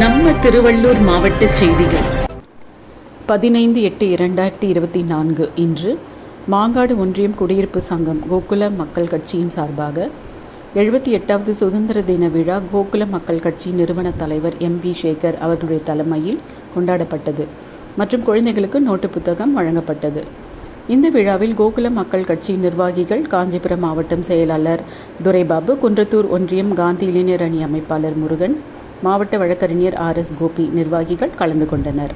நம்ம திருவள்ளூர் மாவட்ட செய்திகள் 15/8/2024 இன்று மாங்காடு ஒன்றியம் குடியிருப்பு சங்கம் கோகுல மக்கள் கட்சியின் சார்பாக 78வது சுதந்திர தின விழா கோகுல மக்கள் கட்சி நிறுவன தலைவர் MV சேகர் அவர்களுடைய தலைமையில் கொண்டாடப்பட்டது மற்றும் குழந்தைகளுக்கு நோட்டு புத்தகம் வழங்கப்பட்டது. இந்த விழாவில் கோகுல மக்கள் கட்சி நிர்வாகிகள், காஞ்சிபுரம் மாவட்டம் செயலாளர் துரைபாபு, குன்றத்தூர் ஒன்றியம் காந்தி இளைஞர் அணி அமைப்பாளர் முருகன், மாவட்ட வழக்கறிஞர் RS கோபி நிர்வாகிகள் கலந்து கொண்டனர்.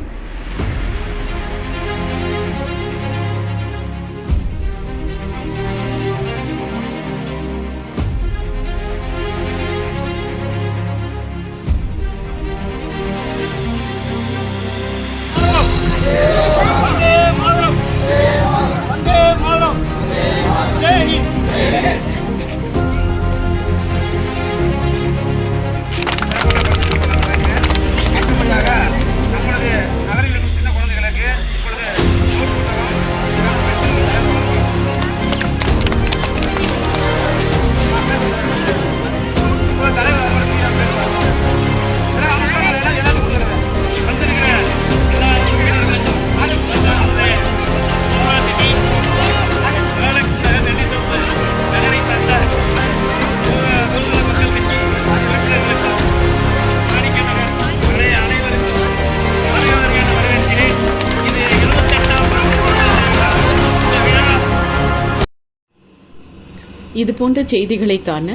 இது போன்ற செய்திகளை காண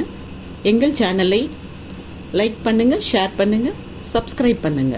எங்கள் சேனலை லைக் பண்ணுங்க, ஷேர் பண்ணுங்க, சப்ஸ்கிரைப் பண்ணுங்க.